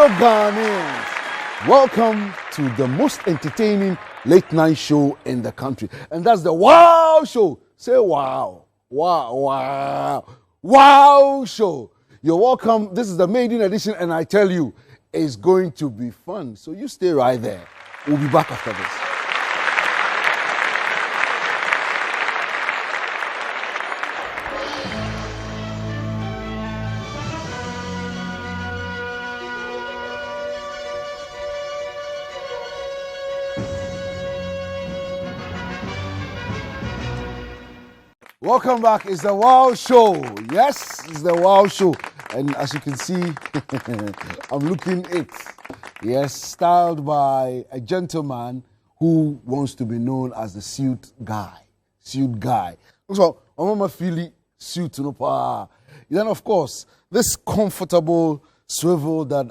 fellow Ghanaians, welcome to the most entertaining late night show in the country. And that's the Wow Show. Say wow. Wow, wow. Wow Show. You're welcome. This is the maiden edition, and I tell you, it's going to be fun. So you stay right there. We'll be back after this. Welcome back. It's the Wow Show. Yes, it's the Wow Show. And as you can see, I'm looking it. Yes, styled by a gentleman who wants to be known as the suit guy. Suit guy. So, I'm a Philly suit. Then, of course, this comfortable swivel that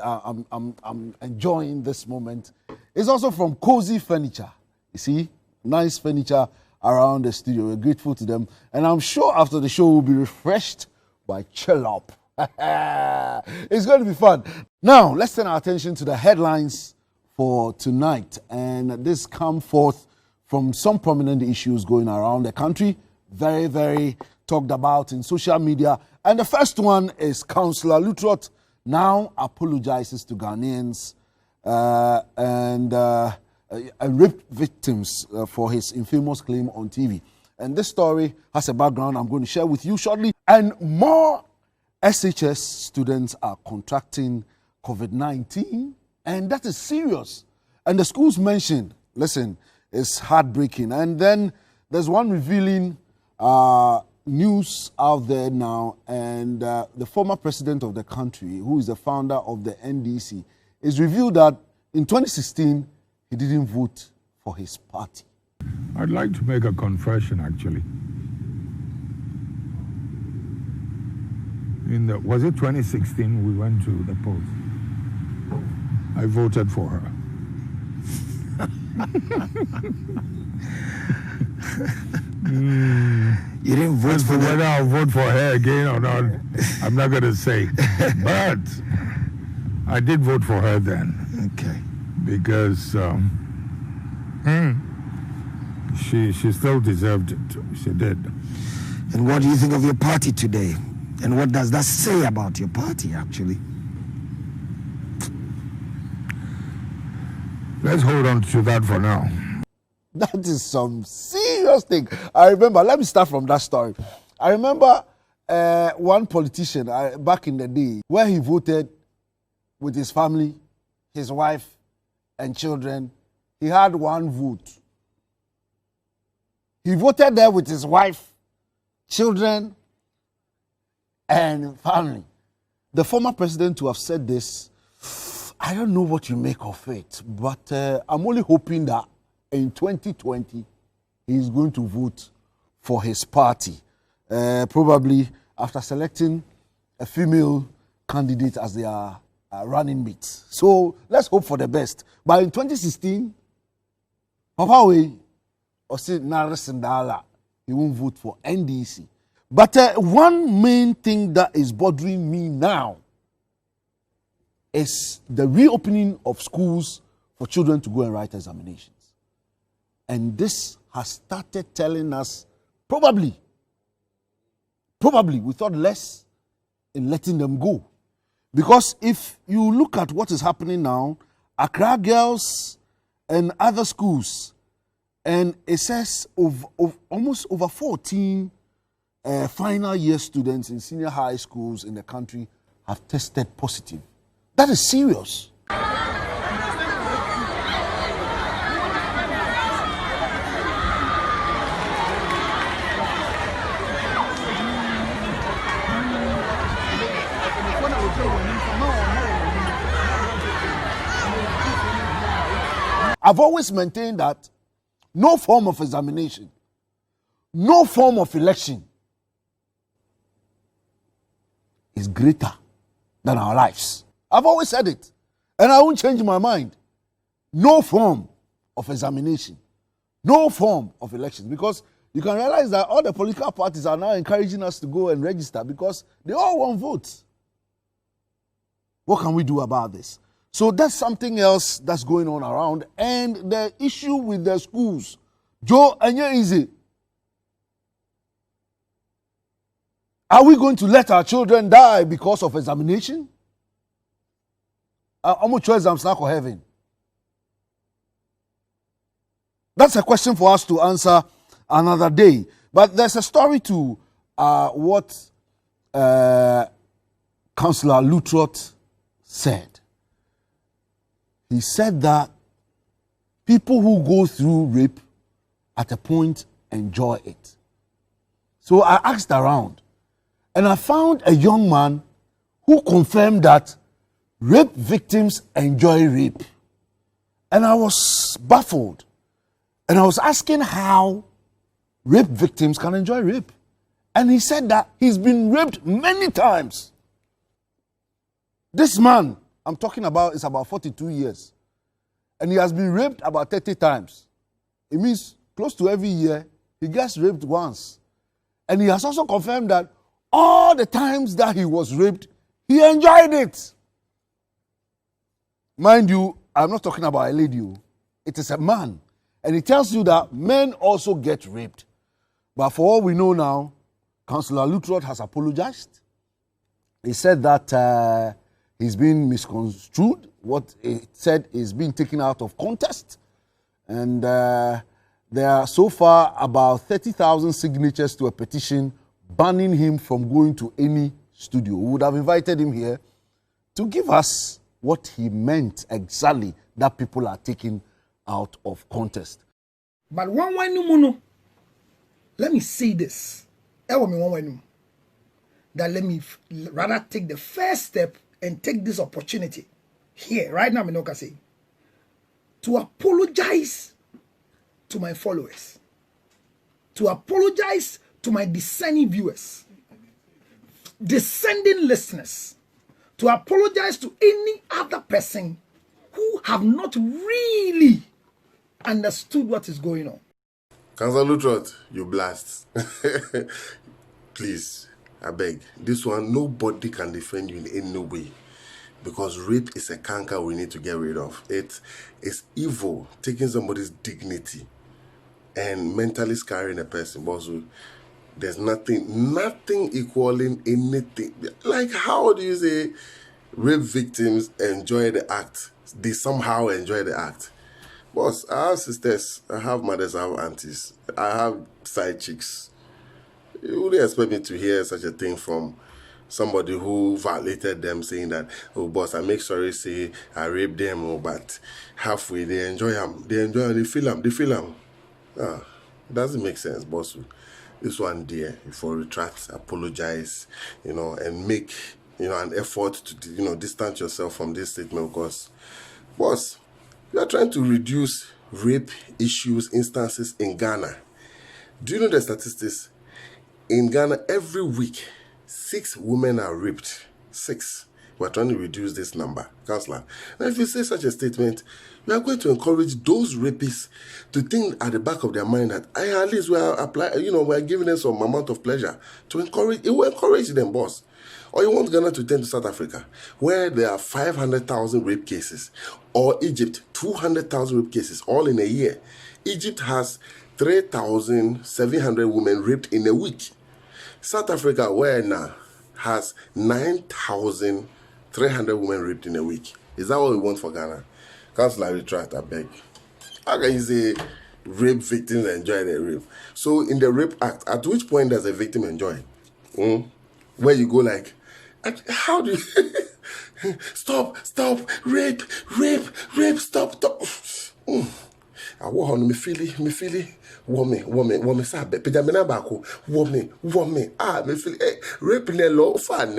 I'm enjoying this moment is also from Cozy Furniture. You see, nice furniture around the studio. We're grateful to them. And I'm sure after the show, we'll be refreshed by Chill Up. It's going to be fun. Now, let's turn our attention to the headlines for tonight. And this come forth from some prominent issues going around the country. Very, very talked about in social media. And the first one is Councillor Lutrot now apologizes to Ghanaians and rape victims for his infamous claim on TV. And this story has a background I'm going to share with you shortly. And more SHS students are contracting COVID-19, and that is serious. And the schools mentioned, listen, it's heartbreaking. And then there's one revealing news out there now, and the former president of the country, who is the founder of the NDC, is revealed that in 2016, he didn't vote for his party. I'd like to make a confession, actually. Was it 2016 we went to the polls? I voted for her. You didn't vote for whether I'll vote for her again or not, I'm not going to say. But I did vote for her then. Okay. Because she still deserved it. She did. And what do you think of your party today? And what does that say about your party, actually? Let's hold on to that for now. That is some serious thing. I remember, let me start from that story. I remember one politician back in the day where he voted with his family, his wife, and children. He had one vote. He voted there with his wife, children, and family. The former president to have said this, I don't know what you make of it, but I'm only hoping that in 2020, he's going to vote for his party, probably after selecting a female candidate as their running mate. So let's hope for the best. But in 2016, Papa Way, or say Narasindala, he won't vote for NDC. But one main thing that is bothering me now is the reopening of schools for children to go and write examinations. And this has started telling us, probably, we thought less in letting them go. Because if you look at what is happening now, Accra girls and other schools, and it says of almost over 14 final year students in senior high schools in the country have tested positive. That is serious. I've always maintained that no form of examination, no form of election is greater than our lives. I've always said it, and I won't change my mind. No form of examination, no form of election, because you can realize that all the political parties are now encouraging us to go and register because they all want votes. What can we do about this? So that's something else that's going on around. And the issue with the schools, Joe, and you easy. Are we going to let our children die because of examination? How much exams now for heaven? That's a question for us to answer another day. But there's a story to what Councillor Lutrot said. He said that people who go through rape at a point enjoy it. So I asked around and I found a young man who confirmed that rape victims enjoy rape. And I was baffled. And I was asking how rape victims can enjoy rape. And he said that he's been raped many times. This man I'm talking about is about 42 years. And he has been raped about 30 times. It means close to every year, he gets raped once. And he has also confirmed that all the times that he was raped, he enjoyed it. Mind you, I'm not talking about a lady. It is a man. And he tells you that men also get raped. But for all we know now, Councillor Lutrot has apologized. He said that he's been misconstrued. What he said is being taken out of context. And there are so far about 30,000 signatures to a petition banning him from going to any studio. We would have invited him here to give us what he meant exactly that people are taking out of context. But let me say this. That let me rather take the first step and take this opportunity here, right now, say, to apologize to my followers, to apologize to my discerning viewers, descending listeners, to apologize to any other person who have not really understood what is going on. Councillor Lutrot, you blast. Please, I beg. This one, nobody can defend you in any way. Because rape is a canker we need to get rid of. It's evil, taking somebody's dignity and mentally scarring a person. But there's nothing equaling anything. Like, how do you say rape victims enjoy the act? They somehow enjoy the act. Boss, I have sisters, I have mothers, I have aunties, I have side chicks. You wouldn't expect me to hear such a thing from somebody who violated them, saying that, oh boss, I make sorry, say I raped them, oh, but halfway they enjoy them. They feel them. It doesn't make sense, boss. This one, dear, for retract, apologize, and make, an effort to, distance yourself from this statement, because, boss, you are trying to reduce rape instances in Ghana. Do you know the statistics? In Ghana, every week, 6 women are raped. 6. We are trying to reduce this number, Councillor. Now, if you say such a statement, we are going to encourage those rapists to think at the back of their mind that at least we are giving them some amount of pleasure to encourage. It will encourage them, boss. Or you want Ghana to turn to South Africa, where there are 500,000 rape cases, or Egypt, 200,000 rape cases, all in a year. Egypt has 3,700 women raped in a week. South Africa, where now, has 9,300 women raped in a week. Is that what we want for Ghana? Councillor Retract, I beg. How can you say rape victims enjoy their rape? So in the rape act, at which point does a victim enjoy? Where you go like, how do you stop, rape, stop. I walk on me feel it. Woman, sabe, pejamina bako, woman, me feel, rape ne law fan,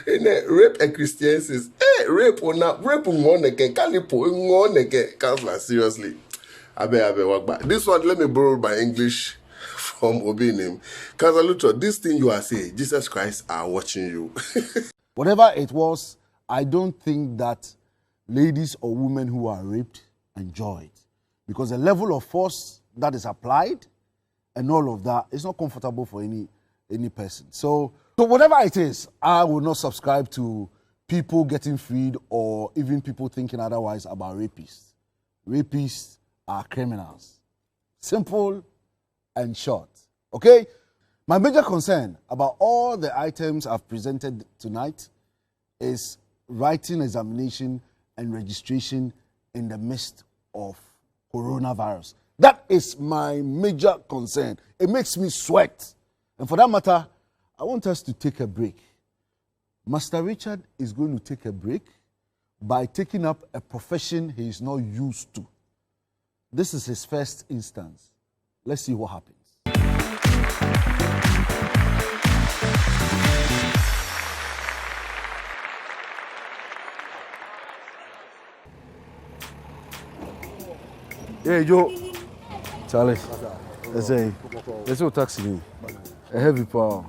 rape a Christian says, rape ngoneke, kalipo, ngoneke, Councillor, seriously. I walk back. This one, let me borrow my English from Obinim. Councillor Lutrot, this thing you are saying, Jesus Christ are watching you. Whatever it was, I don't think that ladies or women who are raped enjoy it. Because the level of force that is applied and all of that is not comfortable for any person. So whatever it is, I will not subscribe to people getting freed or even people thinking otherwise about rapists. Rapists are criminals. Simple and short. Okay? My major concern about all the items I've presented tonight is writing examination and registration in the midst of coronavirus. That is my major concern. It makes me sweat. And for that matter, I want us to take a break. Master Richard is going to take a break by taking up a profession he is not used to. This is his first instance. Let's see what happens. Hey, Joe. Charlie. Let's go taxi me. A heavy power.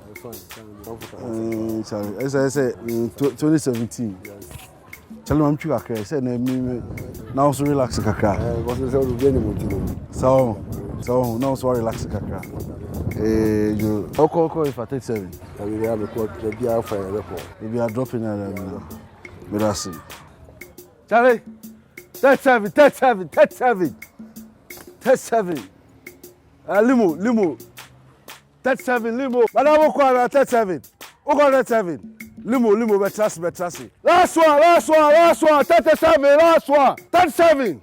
Charlie. I say 2017. Charlie, I'm too okay. I said, now so relax, kaka. So now so relax, kaka. You. I'll call if I take 7. Maybe I are dropping it. Charlie. 37. Limo. 37, limo. Madam, who call 37? Who call 37? Limo, betrasi. Last one. 37, last one. 37.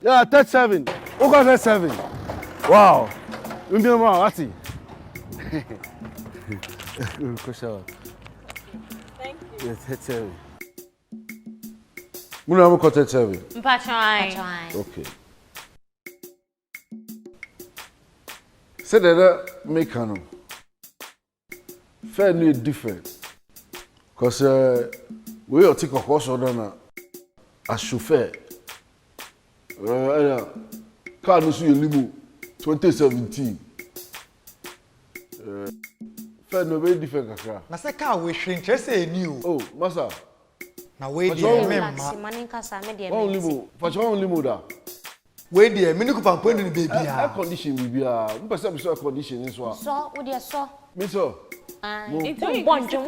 Yeah, 37. Who call 37? Wow. What's it? Thank you. Yeah, 37. Muna mo 37. Mpachai. Okay. Say that make no. Fairly different. Cause we are take a course on a chauffeur. Car no see limo 2017. Fair no very different kakra. Na say car we shrink say new. Oh, massa. Na we dey memma. One limo, for one limo da. We dey me niku pampo ni baby ah. Air condition we be ah. Me person be so air condition ni so. So, wo dey so. Me so. It's a bunch of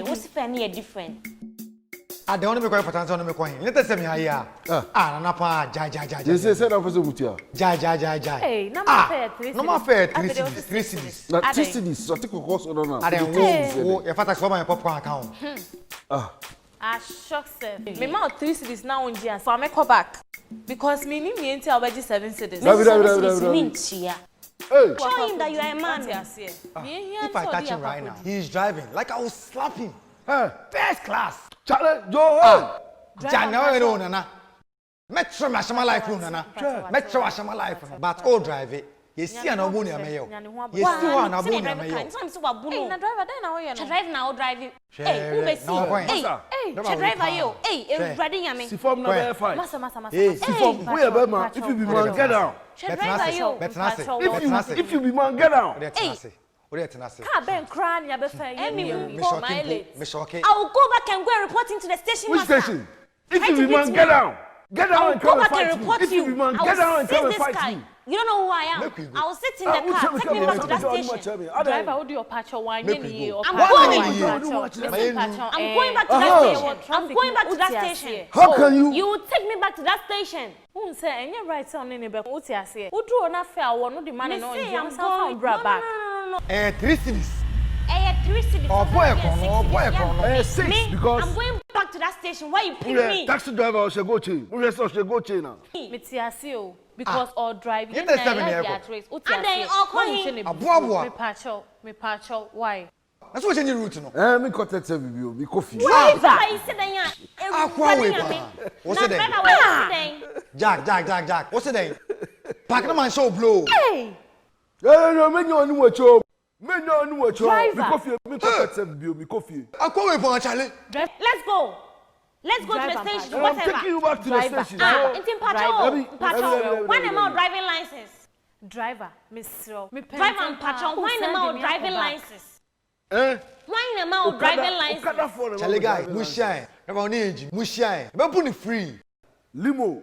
what's fairly different. Ah, the only me quite important on me coin. Let us say me here. Ah, na pa ja. They say that person mutia. Ja. Hey, no more fair 3 cities. No more fair 3 cities. Na 3 cities, so take a course on na. Ah, then wo your father for my popcorn account. Ah, shock sir. Me ma 3 cities now on Gia, so I make her back. Because me ni me enti already 7 cities. Hey, Show him that you are a man. If I catch him right now, he is driving like I will slap him. First class. Charlie, Joe. January nana. Metro mashama life nana. Metro mashama life. But all drive it. You see an abuni ameyo. You see one abuni ameyo. Hey, na driver then na hoye no. Drive now drive. Hey, who be see? Hey, driver yo. Hey, riding yame. Si form na be fight. Massa. Hey, si form we be man. If you be man, get down. Driver yo. If you be man, get down. Hey. Car ben cry ya be fair. Me shock. I will go back and go and report into the station. Which station? If you be man, get down. Get down and come and fight me. If you be man, get down and come and fight me. You don't know who I am. I will sit in the car. Take me back to that station. Driver, how do you patch your wine? I'm going back to that station. How can you? You will take me back to that station. Who say any right on any back? What you say? Who do not fair? One of the man and I'm going back. No. 3 cities. 3 cities. Oh boy, 6 because I'm going back to that station. Why you pick me? Taxi driver should go chain. Who should go chain now? Metiasio because all driving. You tell me here. And then all call him. Me patcho. Why? That's what you route no. Me cut that video. Me KOFI. Why you sit there? What's it then? Jack. What's it then? Pack the man show blow. Hey. No, me no know what you. Me Driver. Me cut that video. Me KOFI. I call you for Charlie. Let's go. Let's go to the station. I'm Whatever. taking you back to the station. It's in Patrol. When am I driving license? Driver, Mr. Driver and Patrol. When am I driving license? Eh? When am I driving license? Charlie guy, Mushai. Never need Mushai. But put it free. Limo,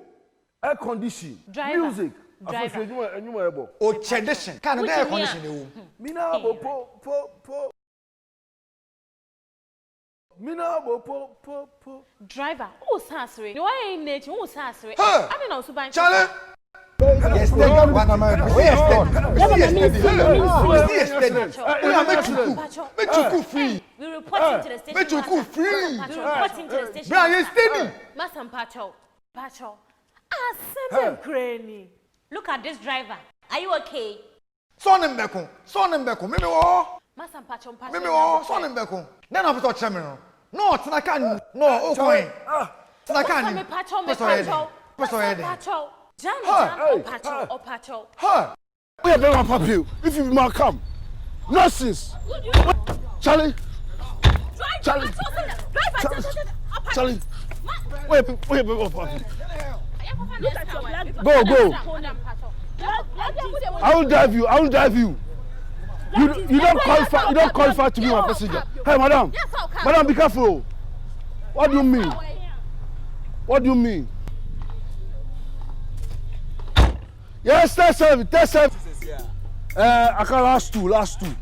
air condition, Driver. music, Driver. O tradition. Can the air condition you? Mina bo po. Mina bo po. Driver. Oh, Sassy. You are in nature. Oh, Sassy. Huh. I don't know. Suban. Charlie. Yes, steady. One of my. Yes, steady. Make you free. We reporting to the station. Make you free. Reporting to the station. Brian, yes, steady. Master Pacho. Ah, send granny. Look at this driver. Are you okay? Son him back. Mimi wo. Master Pacho. Mimi wo. Son him back. Then I'm talking to him. No, Tinakan. No, okay. Tinakan. Pacho. Jam, Pacho. Huh? We are very happy. If you might come. Nonsense. Charlie. Charlie. Wait. Go. I will drive you. You don't qualify to be my passenger. Hey, madam. Madam, be careful. What do you mean? Yes, test service. I can last two. Last two.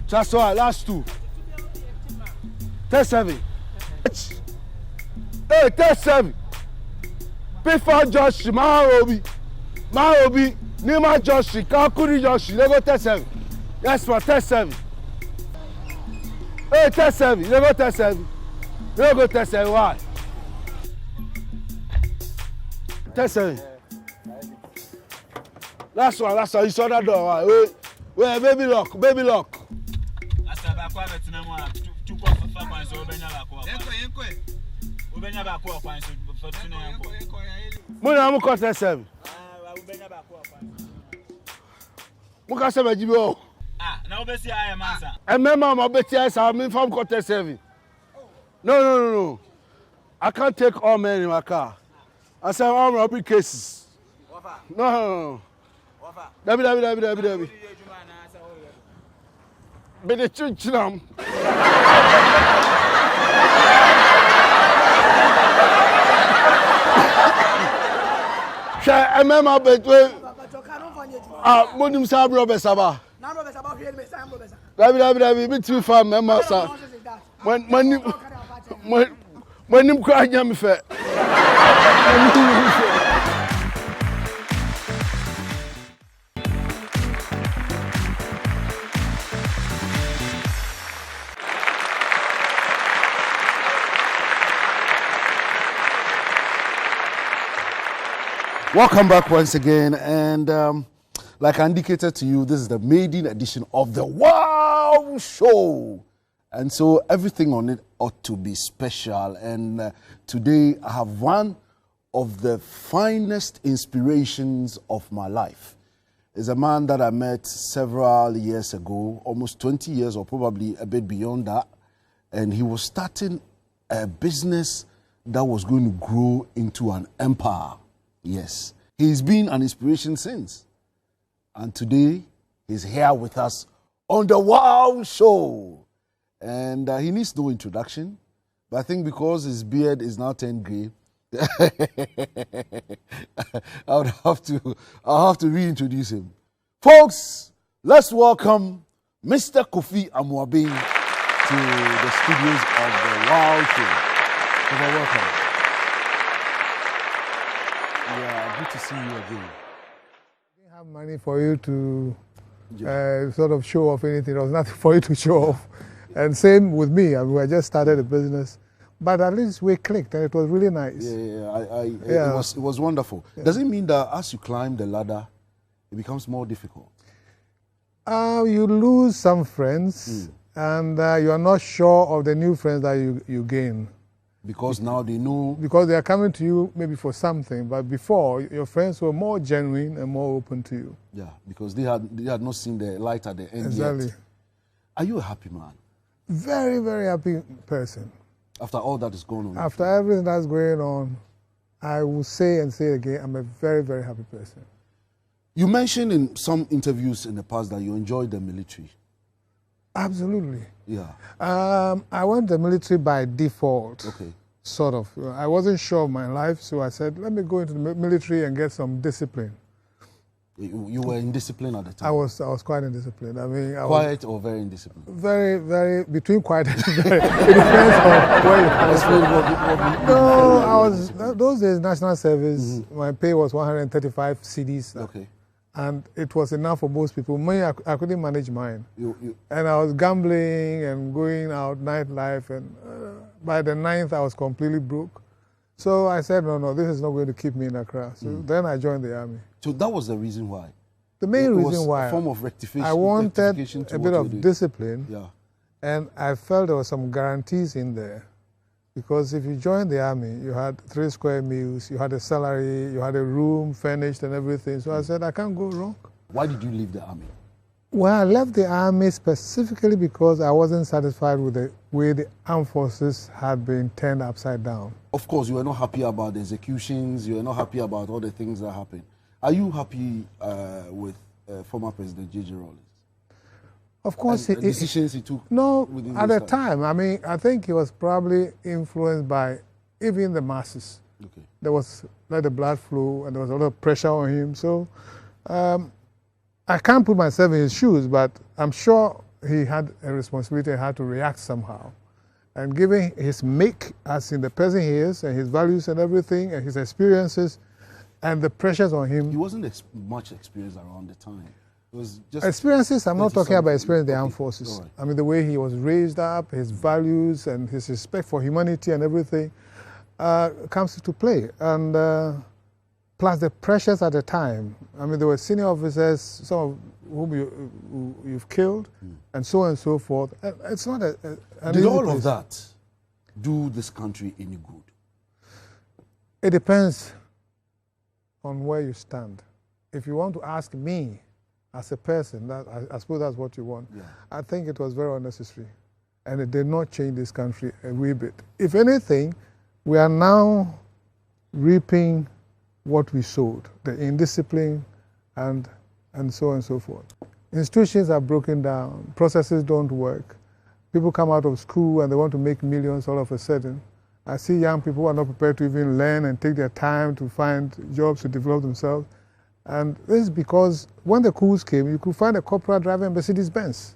That's right, last two. Test service. Hey, test service. Before Josh, Maobi, Nima Josh, Kakuri Josh, they go test service. Yes, for test service. Hey, test service. They go test service. Why? Test service. Last one. You saw that door. Right? Wait, baby lock. Muna cut test service. Muka se mejibi o. Na obesi aye mansa. Remember my beti aye sa me from cut test service. No. I can't take all men in my car. I said armed robbery cases. No. Dabi. Be the chinam. Sha remember betwe. Monim sa robber saba. Na robber saba here me say robber. Dabi be too far member sa. When him cry me fe. Welcome back once again, and like I indicated to you, this is the maiden edition of the Wow Show, and so everything on it ought to be special. And today I have one of the finest inspirations of my life. It's a man that I met several years ago, almost 20 years or probably a bit beyond that, and he was starting a business that was going to grow into an empire. Yes, he's been an inspiration since. And today, he's here with us on the Wow Show. And he needs no introduction. But I think because his beard is now turned grey, I'll have to reintroduce him. Folks, let's welcome Mr. KOFI AMOABENG to the studios of the Wow Show. Welcome. Yeah, good to see you again. I didn't have money for you to sort of show off anything. There was nothing for you to show off. And same with me. I mean, I just started a business. But at least we clicked and it was really nice. It was wonderful. Yeah. Does it mean that as you climb the ladder, it becomes more difficult? You lose some friends and you are not sure of the new friends that you gain. Because now they know. Because they are coming to you maybe for something, but before your friends were more genuine and more open to you. Yeah, because they had not seen the light at the end exactly. yet. Are you a happy man? Very, very happy person. After all that is going on? After everything that's going on, I will say and say again, I'm a very, very happy person. You mentioned in some interviews in the past that you enjoyed the military. Absolutely. Yeah. I went to the military by default. Okay. sort of. I wasn't sure of my life, so I said, let me go into the military and get some discipline. You were indisciplined at the time? I was quite indisciplined. I mean, quiet or very indisciplined? Very, very, between quiet and very. It depends on where you are. No, I was, those days, national service, my pay was 135 cedis. Okay. And it was enough for most people. Me, I couldn't manage mine. And I was gambling and going out, nightlife, and by the 9th, I was completely broke. So I said, no, this is not going to keep me in Accra. So then I joined the army. So that was the reason why? The main reason why. A form of rectification. I wanted a bit of discipline. Yeah. And I felt there were some guarantees in there. Because if you joined the army, you had 3 square meals, you had a salary, you had a room furnished and everything. So I said, I can't go wrong. Why did you leave the army? Well, I left the army specifically because I wasn't satisfied with the way the armed forces had been turned upside down. Of course, you were not happy about the executions, you were not happy about all the things that happened. Are you happy with former President J.J. Rawlings? Of course, the decisions he took. No, at the time, I mean, I think he was probably influenced by even the masses. Okay. There was let the blood flow, and there was a lot of pressure on him. So, I can't put myself in his shoes, but I'm sure he had a responsibility and had to react somehow. And given his make, as in the person he is, and his values and everything, and his experiences, and the pressures on him. He wasn't much experienced around the time. It was just experiences, I'm not talking about experience in the armed forces. Right. I mean, the way he was raised up, his values, and his respect for humanity and everything comes into play. And plus the pressures at the time. I mean, there were senior officers, some of whom you've killed, and so on and so forth. And it's not Did all of that do this country any good? It depends on where you stand. If you want to ask me as a person, I suppose that's what you want. Yeah. I think it was very unnecessary. And it did not change this country a wee bit. If anything, we are now reaping what we sowed, the indiscipline and so on and so forth. Institutions are broken down, processes don't work. People come out of school and they want to make millions all of a sudden. I see young people who are not prepared to even learn and take their time to find jobs to develop themselves. And this is because when the coups came, you could find a corporate driving a Mercedes-Benz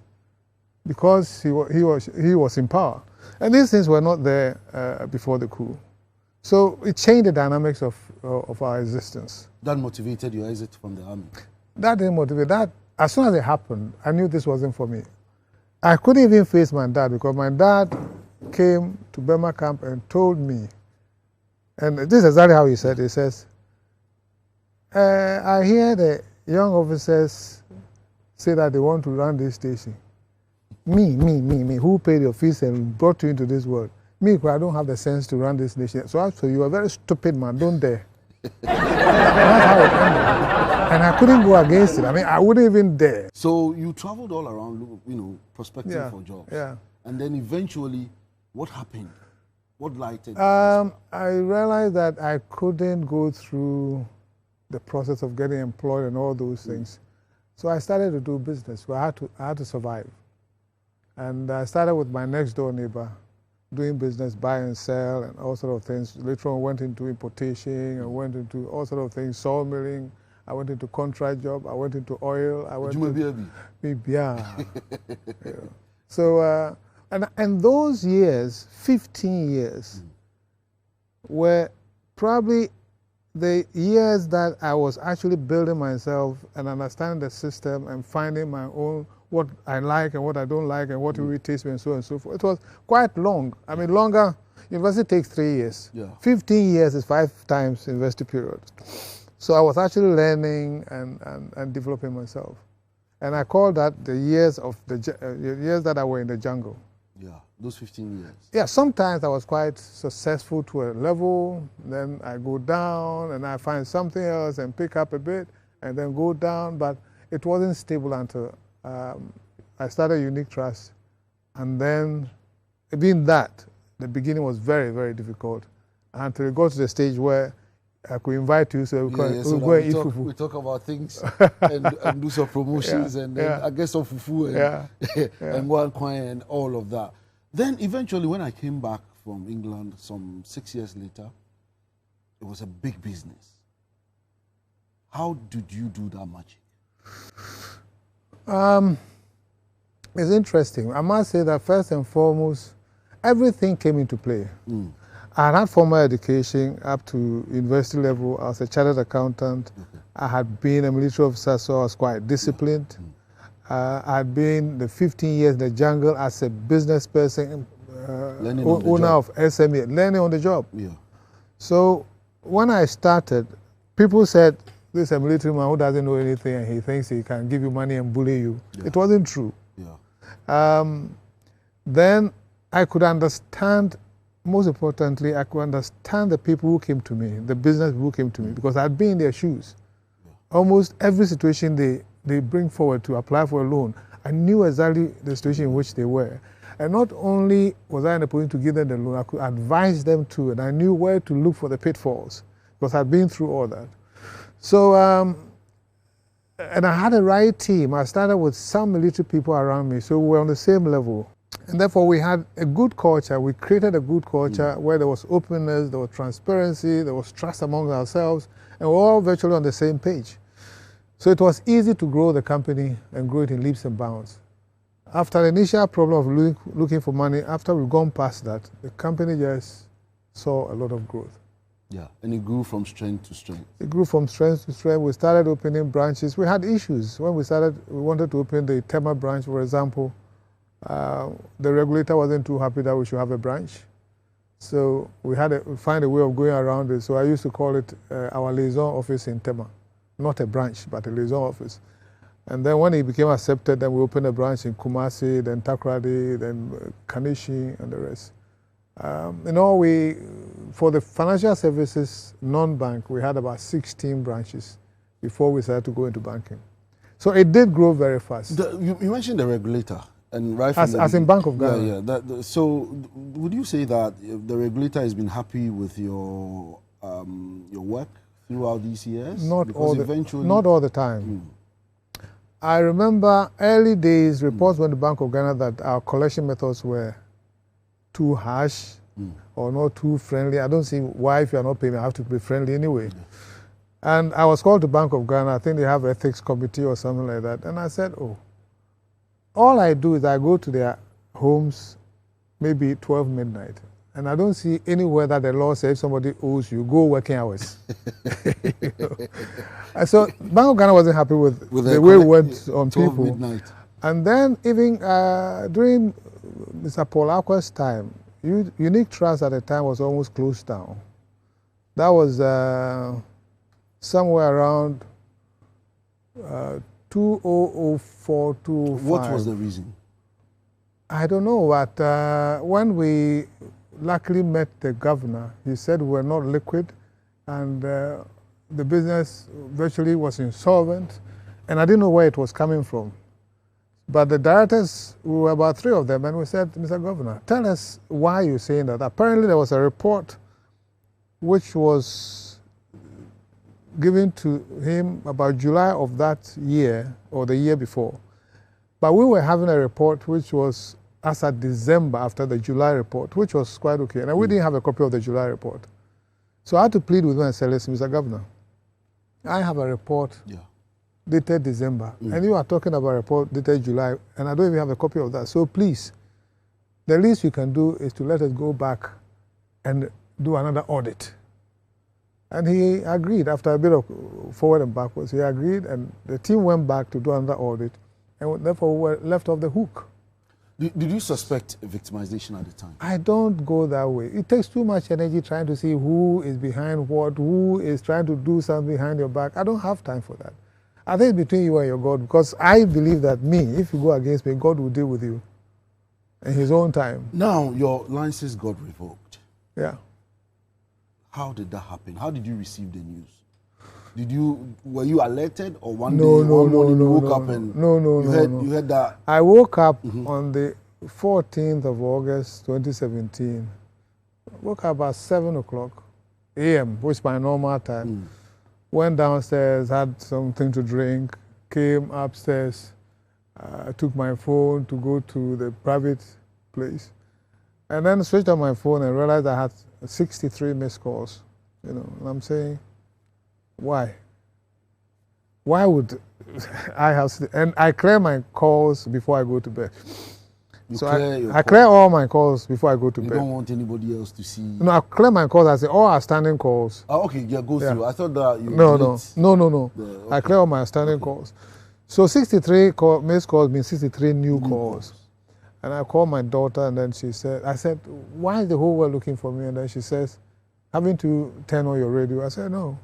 because he was in power. And these things were not there before the coup. So it changed the dynamics of our existence. That motivated your exit from the army? That didn't motivate. That, as soon as it happened, I knew this wasn't for me. I couldn't even face my dad because my dad came to Burma camp and told me, and this is exactly how he said it. He says, I hear the young officers say that they want to run this station. Me, who paid your fees and brought you into this world? Me, I don't have the sense to run this nation. So you're a very stupid man, don't dare. That's how it ended. And I couldn't go against it. I mean, I wouldn't even dare. So you traveled all around, prospecting for jobs. Yeah. And then eventually, what happened? What lighted? I realized that I couldn't go through the process of getting employed and all those things. So I started to do business. So I had to survive. And I started with my next door neighbor, doing business, buy and sell, and all sort of things. Later on, went into importation, and went into all sort of things, sawmilling. I went into contract job. I went into oil. I went into yeah. So and those years, 15 years, were probably the years that I was actually building myself and understanding the system and finding my own, what I like and what I don't like and what irritates me and so on and so forth. It was quite long. I mean, longer. University takes 3 years. Yeah. 15 years is 5 times university period. So I was actually learning and developing myself. And I call that the years of the years that I were in the jungle. Yeah, those 15 years. Yeah, sometimes I was quite successful to a level, then I go down and I find something else and pick up a bit and then go down, but it wasn't stable until I started Unique Trust. And then, being that, the beginning was very, very difficult until it got to the stage where I could invite you so we go and eat fufu. We talk about things and do some promotions and then I get some fufu and and one coin and all of that. Then eventually when I came back from England some 6 years later. It was a big business. How did you do that magic? It's interesting. I must say that first and foremost, everything came into play. I had formal education up to university level. I was a chartered accountant. I had been a military officer, so I was quite disciplined. I had been the 15 years in the jungle as a business person, owner of SME, learning on the job. So when I started, people said, this is a military man who doesn't know anything and he thinks he can give you money and bully you. It wasn't true. Then I could understand, most importantly, I could understand the people who came to me, the business people who came to me, because I'd been in their shoes. Almost every situation they bring forward to apply for a loan, I knew exactly the situation in which they were. And not only was I in a position to give them the loan, I could advise them too, and I knew where to look for the pitfalls, because I'd been through all that. So, and I had a right team. I started with some military people around me, so we were on the same level. And therefore, we had a good culture. We created a good culture where there was openness, there was transparency, there was trust among ourselves, and we were all virtually on the same page. So it was easy to grow the company and grow it in leaps and bounds. After the initial problem of looking for money, after we've gone past that, the company just saw a lot of growth. Yeah, and it grew from strength to strength. It grew from strength to strength. We started opening branches. We had issues. When we started, we wanted to open the Tema branch, for example. The regulator wasn't too happy that we should have a branch. So we had to find a way of going around it. So I used to call it our liaison office in Tema. Not a branch, but a liaison office. And then when it became accepted, then we opened a branch in Kumasi, then Takoradi, then Kanishi, and the rest. For the financial services non-bank, we had about 16 branches before we started to go into banking. So it did grow very fast. You mentioned the regulator. And right as in Bank of Ghana. Yeah. So would you say that the regulator has been happy with your work throughout these years? Not all the time. I remember early days reports from the Bank of Ghana that our collection methods were too harsh or not too friendly. I don't see why, if you're not paying me, I have to be friendly anyway. And I was called to Bank of Ghana. I think they have ethics committee or something like that. And I said, all I do is I go to their homes maybe 12 midnight. And I don't see anywhere that the law says if somebody owes you, go working hours. And so Bank of Ghana wasn't happy with the way we went on people. Midnight. And then even during Mr. Paul Akwa's time, Unique Trust at the time was almost closed down. That was somewhere around 2004, 2005. What was the reason? I don't know, but when we luckily met the governor, he said we were not liquid and the business virtually was insolvent, and I didn't know where it was coming from. But the directors, we were about 3 of them, and we said, Mr. Governor, tell us why you're saying that. Apparently there was a report which was given to him about July of that year or the year before. But we were having a report which was as at December after the July report, which was quite okay. And we didn't have a copy of the July report. So I had to plead with him and say, listen, Mr. Governor, I have a report dated December, and you are talking about a report dated July, and I don't even have a copy of that. So please, the least you can do is to let us go back and do another audit. And he agreed. After a bit of forward and backwards, he agreed, and the team went back to do another audit, and therefore we were left off the hook. Did you suspect victimization at the time? I don't go that way. It takes too much energy trying to see who is behind what, who is trying to do something behind your back. I don't have time for that. I think it's between you and your God, because I believe that if you go against me, God will deal with you in His own time. Now, your license got revoked. Yeah. How did that happen? How did you receive the news? Were you alerted, or one morning you woke up and you heard that? I woke up on the 14th of August 2017. Woke up about 7 o'clock a.m., which is my normal time. Went downstairs, had something to drink, came upstairs, took my phone to go to the private place. And then switched on my phone and realized I had 63 missed calls. You know, and I'm saying, why? Why would I have? And I clear my calls before I go to bed. I clear all my calls before I go to bed. You don't want anybody else to see. No, I clear my calls. I say all outstanding calls. Oh, okay, yeah, go through. I thought that you. No. Okay. I clear all my outstanding calls. So 63 missed calls means 63 new calls. And I called my daughter, and then I said, why is the whole world looking for me? And then she says, having to turn on your radio. I said, no.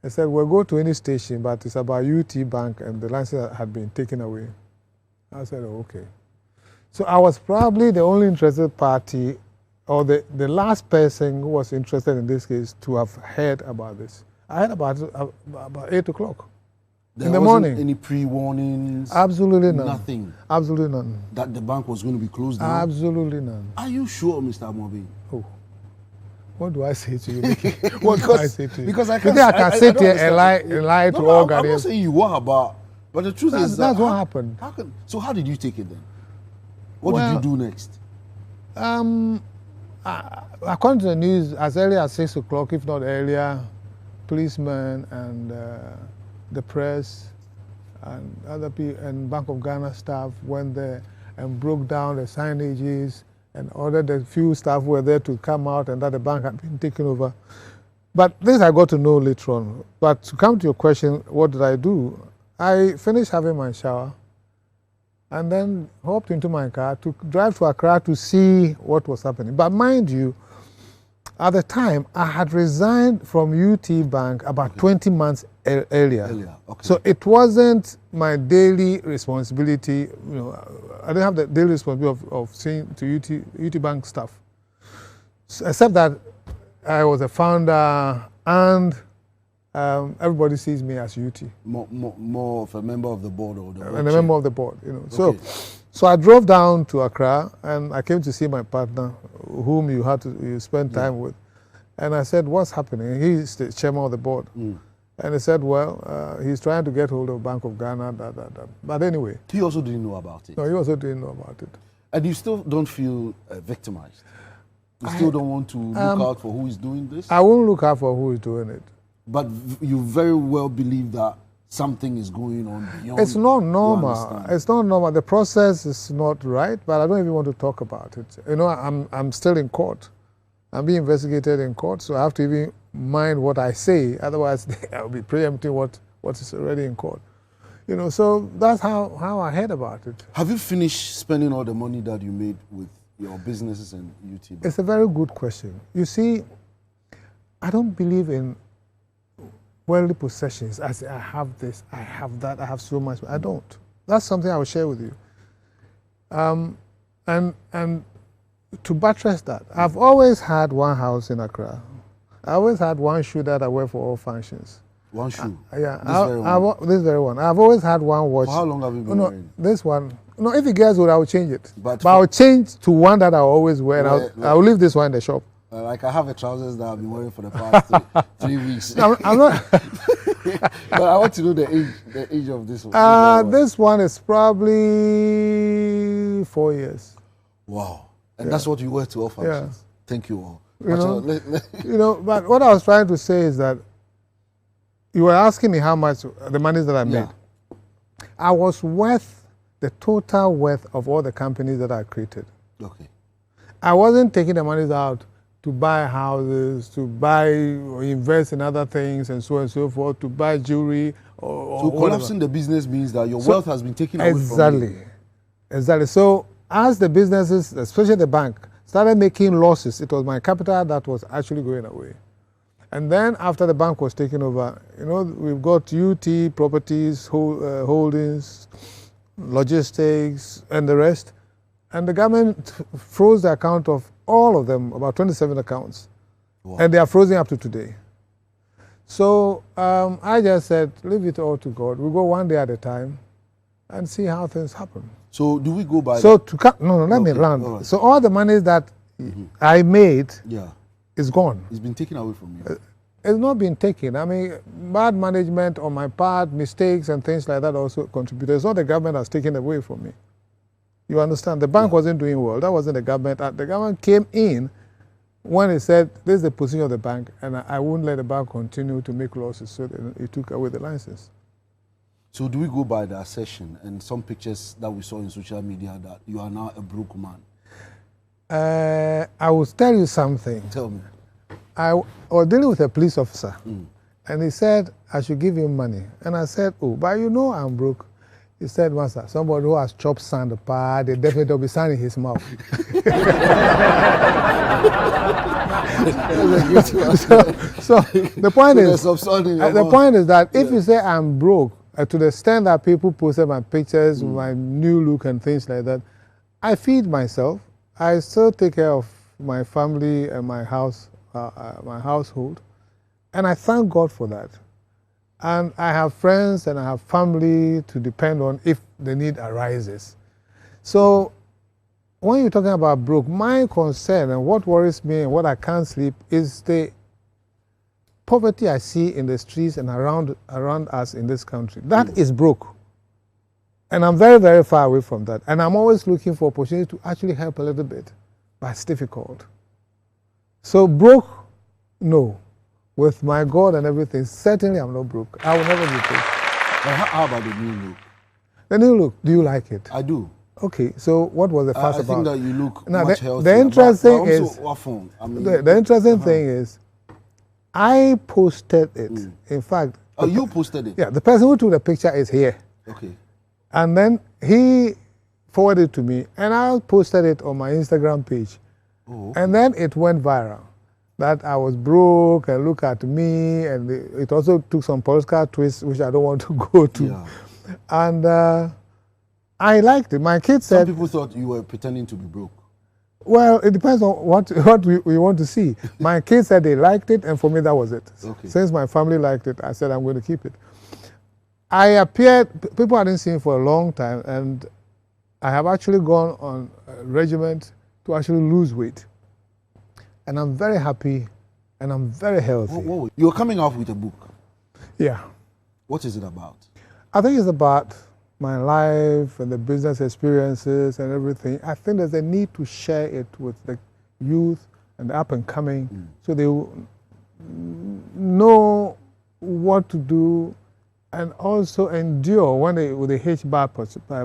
I said, we'll go to any station, but it's about UT Bank, and the license had been taken away. I said, oh, okay. So I was probably the only interested party, or the last person who was interested in this case to have heard about this. I heard about it about 8 o'clock in the morning. Any pre-warnings? Absolutely none. Nothing? Absolutely none. That the bank was going to be closed down? Absolutely none. Are you sure, Mr. AMOABENG? Oh. What do I say to you, Mickey? What do I say to you? Because I can sit here and lie to all Ghanaians. I'm not saying you are, but the truth is that's what happened. So how did you take it then? What did you do next? According to the news, as early as 6 o'clock, if not earlier, policemen and the press and other people and Bank of Ghana staff went there and broke down the signages and ordered the few staff who were there to come out and that the bank had been taken over. But this I got to know later on. But to come to your question, what did I do? I finished having my shower and then hopped into my car to drive to Accra to see what was happening. But mind you, at the time, I had resigned from UT Bank about 20 months earlier. Okay. So it wasn't my daily responsibility. You know, I didn't have the daily responsibility of seeing to UT Bank stuff. So, except that I was a founder and everybody sees me as UT. More of a member of the board or the board and a member of the board, you know. Okay. So I drove down to Accra and I came to see my partner, whom you spend time with. And I said, what's happening? He's the chairman of the board. And he said, well, he's trying to get hold of Bank of Ghana, But anyway. He also didn't know about it? No, he also didn't know about it. And you still don't feel victimized? You still don't want to look out for who is doing this? I won't look out for who is doing it. But you very well believe that something is going on beyond. It's not normal. It's not normal. The process is not right, but I don't even want to talk about it. You know, I'm still in court. I'm being investigated in court, so I have to even mind what I say. Otherwise, I'll be preempting what is already in court. You know, so that's how I heard about it. Have you finished spending all the money that you made with your businesses and UT? It's a very good question. You see, I don't believe in worldly possessions. I say, I have this, I have that, I have so much. I don't. That's something I will share with you. And to buttress that, I've always had one house in Accra. I always had one shoe that I wear for all functions. One shoe? Yeah. This very one. I've always had one watch. For how long have you been wearing? This one. No, if it gets old, I will change it. But I'll change to one that I always wear. And I'll leave this one in the shop. Like I have a trousers that I've been wearing for the past 3 weeks. No, I'm not. But I want to know the age of this one. This one is probably 4 years. Wow. And that's what you wear to all functions? Yeah. Thank you all. You know, but what I was trying to say is that you were asking me how much the money that I made. I was worth the total worth of all the companies that I created. Okay. I wasn't taking the monies out to buy houses, to buy or invest in other things and so on and so forth, to buy jewelry or so collapsing the business means that your wealth has been taken away from you. Exactly. So as the businesses, especially the bank, started making losses, it was my capital that was actually going away. And then after the bank was taken over, you know, we've got UT Properties, Holdings, Logistics, and the rest. And the government froze the account of all of them, about 27 accounts. Wow. And they are frozen up to today. So I just said, leave it all to God. We'll go one day at a time and see how things happen. So do we go by let me land. Right. So all the money that I made is gone. It's been taken away from you. It's not been taken. I mean, bad management on my part, mistakes and things like that also contributed. It's not the government that's taken away from me. You understand? The bank wasn't doing well. That wasn't the government. The government came in when it said, this is the position of the bank, and I wouldn't let the bank continue to make losses, so it took away the license. So do we go by the assertion and some pictures that we saw in social media that you are now a broke man? I will tell you something. Tell me. I was dealing with a police officer, and he said I should give him money. And I said, oh, but you know I'm broke. He said, Master, somebody who has chopped sand apart, they definitely will be sand in his mouth. so the point is that if you say I'm broke, to the extent that people posted my pictures with my new look and things like that, I feed myself. I still take care of my family and my house, my household, and I thank God for that. And I have friends and I have family to depend on if the need arises. So when you're talking about broke, my concern and what worries me and what I can't sleep is the poverty I see in the streets and around us in this country. That is broke. And I'm very, very far away from that. And I'm always looking for opportunity to actually help a little bit, but it's difficult. So broke, no. With my God and everything, certainly I'm not broke. I will never be broke. How about the new look? The new look, do you like it? I do. Okay, so what was the fuss about? I think that you look now, much healthier. The interesting is, the interesting thing is, I posted it. In fact, oh, you posted it? Yeah, the person who took the picture is here. Okay. And then he forwarded it to me, and I posted it on my Instagram page. Oh, okay. And then it went viral. That I was broke, and look at me, and it also took some political twists, which I don't want to go to. Yeah. And I liked it. My kids said... Some people thought you were pretending to be broke. Well, it depends on what we want to see. My kids said they liked it, and for me, that was it. Okay. Since my family liked it, I said I'm going to keep it. I appeared... People hadn't seen it for a long time, and I have actually gone on a regiment to actually lose weight. And I'm very happy, and I'm very healthy. You're coming out with a book. Yeah. What is it about? I think it's about my life and the business experiences and everything. I think there's a need to share it with the youth and the up and coming, so they will know what to do and also endure when they hit bad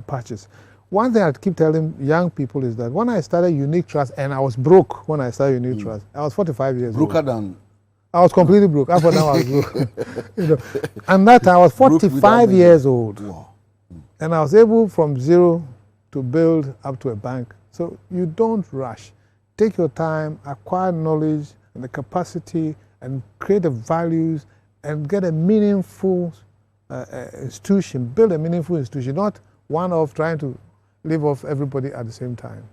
patches. One thing I keep telling young people is that when I started Unique Trust, and I was broke when I started Unique Trust, I was 45 years old. Broker than? I was completely broke. After now I was broke. And that time I was 45 years old. Wow. And I was able from zero to build up to a bank. So you don't rush. Take your time, acquire knowledge and the capacity, and create the values and get a meaningful institution, build a meaningful institution, not one of trying to live off everybody at the same time.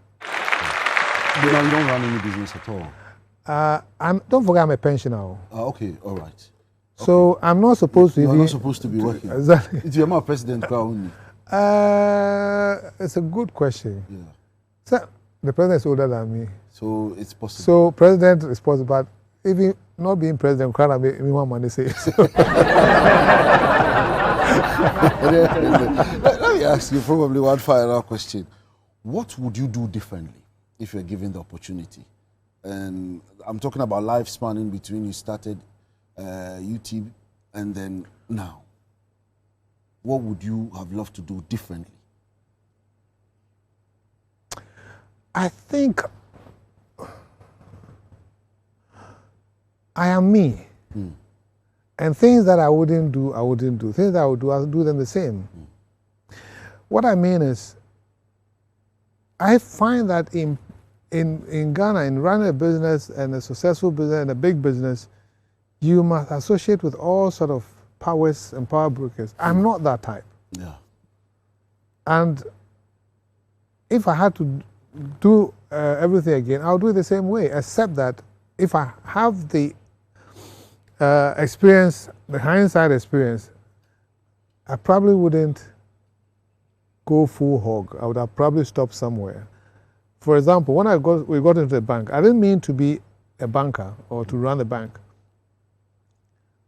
You don't run any business at all? Don't forget I'm a pensioner. Okay, all right. So okay. I'm not supposed to... You're not supposed to be working. Exactly. It's your mom president only. It's a good question. Yeah. So, the president is older than me. So it's possible. So president is possible, but even not being president, can't make me want money say. Let me ask you probably one final question. What would you do differently if you're given the opportunity? And I'm talking about lifespan in between you started YouTube and then now. What would you have loved to do differently? I think I am me. And things that I wouldn't do, I wouldn't do. Things that I would do, I'll do them the same. What I mean is, I find that in Ghana, in running a business and a successful business and a big business, you must associate with all sort of powers and power brokers. I'm not that type. Yeah. And if I had to do everything again, I'll do it the same way, except that if I have the experience, the hindsight experience, I probably wouldn't go full hog. I would have probably stopped somewhere. For example, when we got into the bank, I didn't mean to be a banker or to run the bank.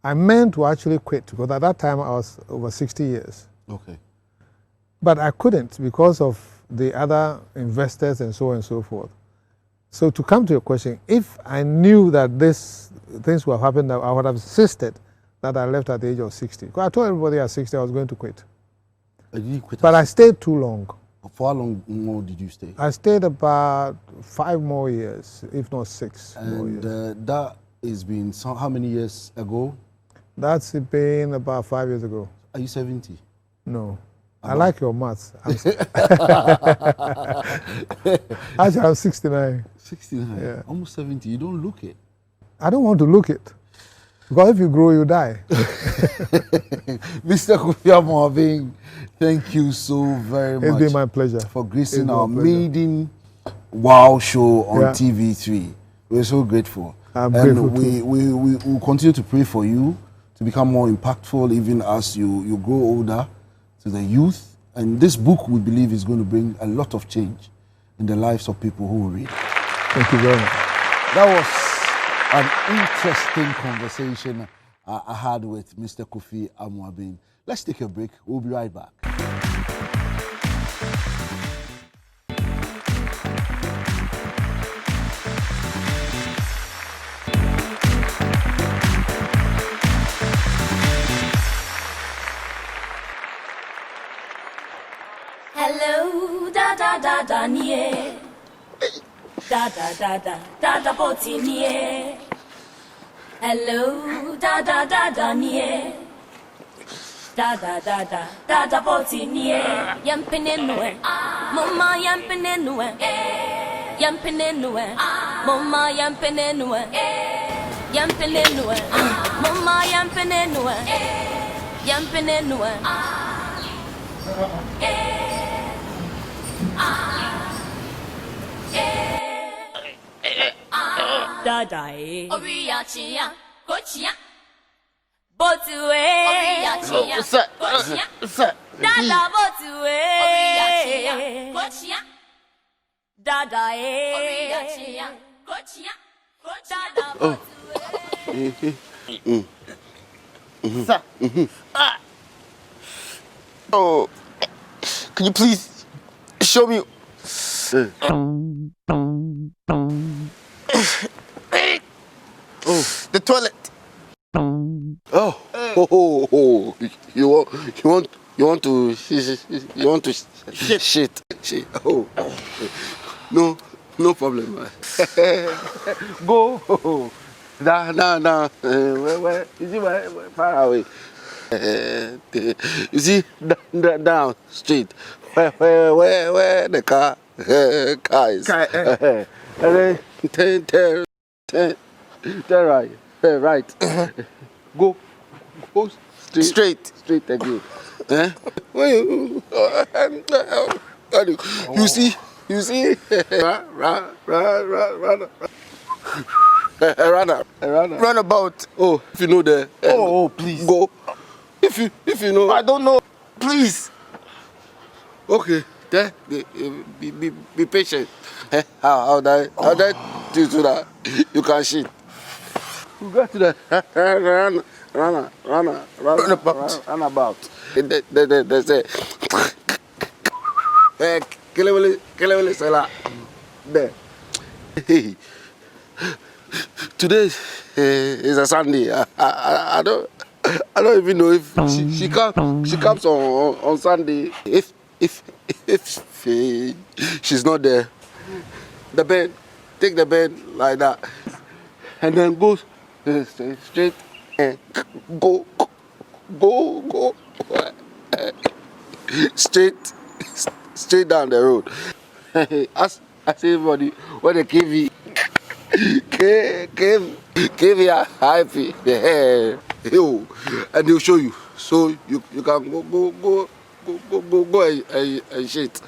I meant to actually quit because at that time I was over 60 years. Okay. But I couldn't because of the other investors and so on and so forth. So to come to your question, if I knew that these things were happening, I would have insisted that I left at the age of 60. Because I told everybody at 60 I was going to quit. You didn't quit. But I stayed too long. For how long more did you stay? I stayed about 5 more years, if not 6 more And years. that has been how many years ago? That's been about 5 years ago. Are you 70? No. I like your maths. Actually, I'm 69. 69? Yeah. Almost 70. You don't look it. I don't want to look it. Because if you grow, you die. Mr. Kofi AMOABENG, thank you so very much. It's been my pleasure. For gracing our maiden Wow show on Yeah. TV3. We're so grateful. I'm and grateful we will continue to pray for you to become more impactful even as you grow older, to the youth. And this book, we believe, is going to bring a lot of change in the lives of people who will read. Thank you very much. That was an interesting conversation I had with Mr. Kofi AMOABENG. Let's take a break. We'll be right back. Hello, da da da da nie. Da da da da da da boti nie. Hello, da da da da nie. Da da da da da da boti nie. Yampene noe, mama yampene noe. Yampene noe, mama yampene noe. Yampene noe, mama yampene noe. Yampene noe. Dadae Oriachia Kochia Botue Oriachia Kochia Dada Botue Oriachia Kochia Dadae Oriachia Kochia Dada Botue Oh, can you please show me? The toilet. Oh, you want to shit. Oh, no problem. Go. Nah. Where? You see where far away? You see down street. Where the car is. And then turn right. Go straight again. You see? Run about. Oh, if you know the. Please go. If you know. I don't know. Please. Okay. There. Be patient. How that do that? You can shit. You got to the runabout. There's a Kelewele Sela. There. Hey. Today is a Sunday. I don't even know if she comes on Sunday. If she's not there, the bed, take the bed like that, and then go straight and go straight down the road. Ask everybody where the KV are happy. And they'll show you. So you can go and shit.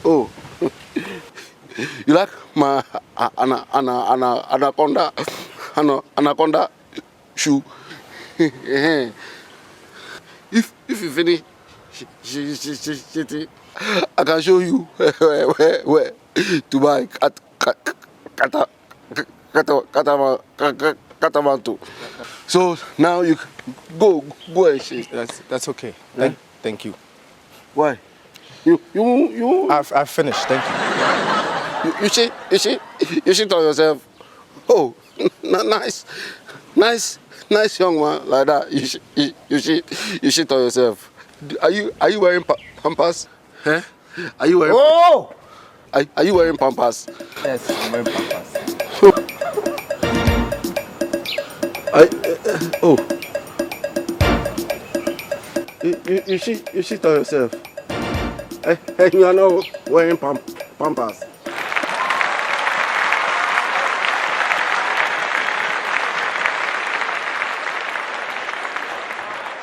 Oh, you like my anaconda shoe? If you finish shitting, I can show you where to buy catamanto. So now you go and shit. That's okay. Thank you. Why? You. I've finished. Thank you. You should tell yourself, oh, nice young man like that. You should tell yourself. Are you wearing pampers? Huh? Are you wearing? Oh! Are you wearing pampers? Yes, I'm wearing pampers. You should tell yourself. Hey, you are not wearing pampers.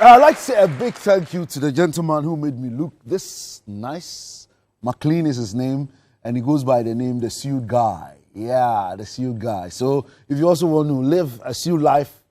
I'd like to say a big thank you to the gentleman who made me look this nice. McLean is his name, and he goes by the name The Suit Guy. Yeah, The Suit Guy. So if you also want to live a suit life,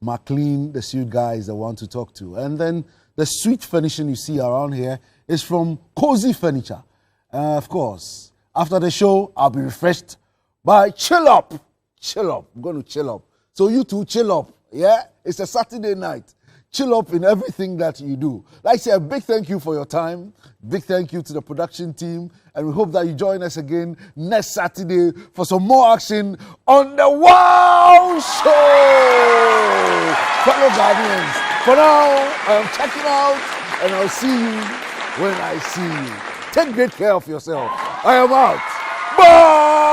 McLean, The Suit Guy, is the one to talk to. And then the sweet finishing you see around here is from Cozy Furniture. Of course, after the show, I'll be refreshed by Chill Up. Chill Up. I'm going to chill up. So you too, chill up. Yeah? It's a Saturday night. Chill up in everything that you do. Like I say, a big thank you for your time. Big thank you to the production team. And we hope that you join us again next Saturday for some more action on the Wow Show. Fellow Guardians, for now, I am checking out and I'll see you when I see you. Take great care of yourself. I am out. Bye.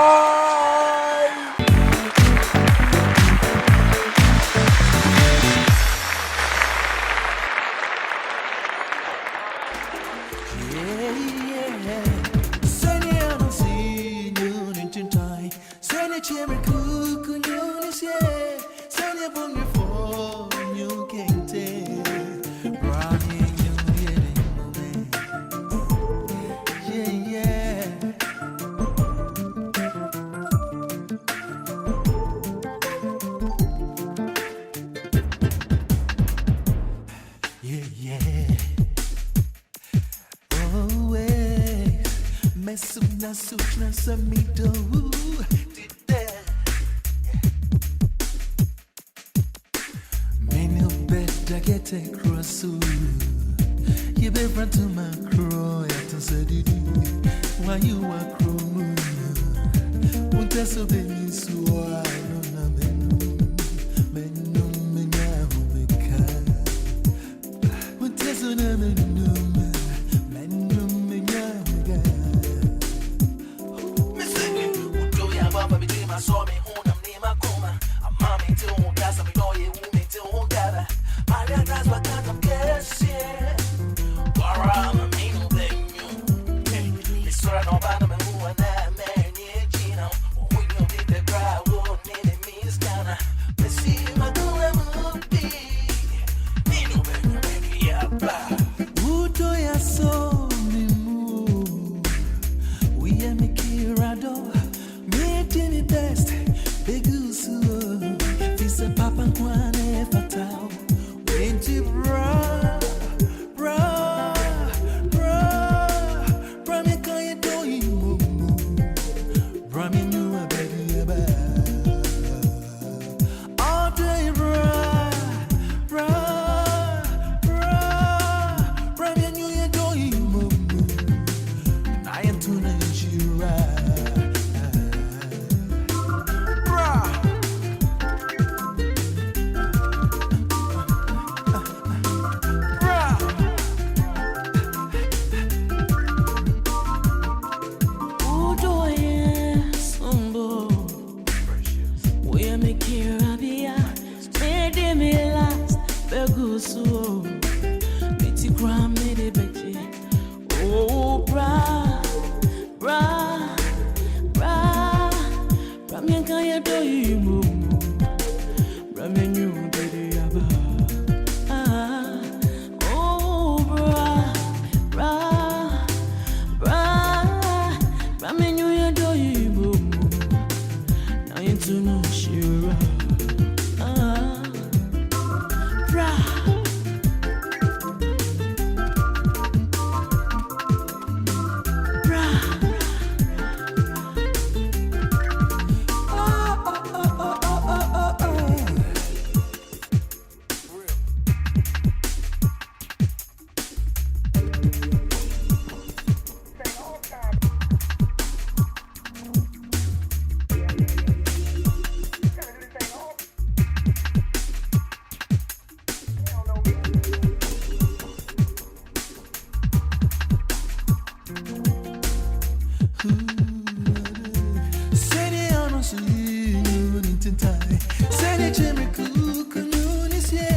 tintai. Seni chemi kuku nunisye.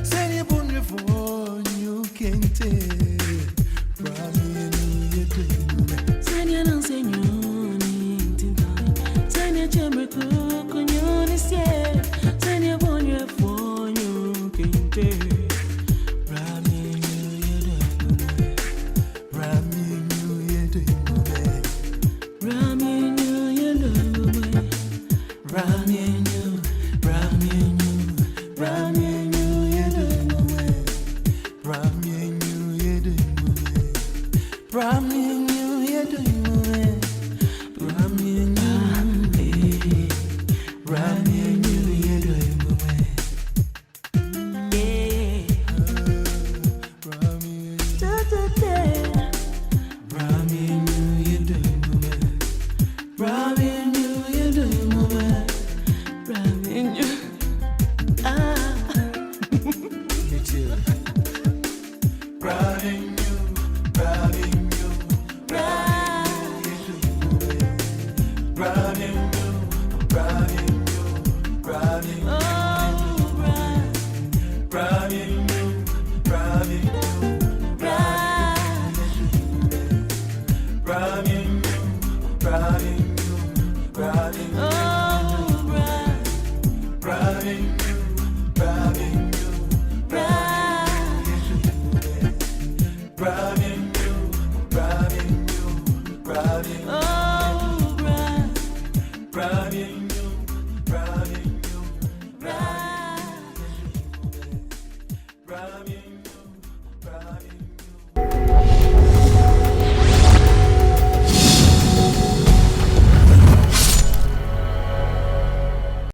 Seni bunye for you kente. Brami enu yedenu. Seni anan senyoni tintai. Seni chemi kuku nunisye. Seni bunye for you kente. Brami,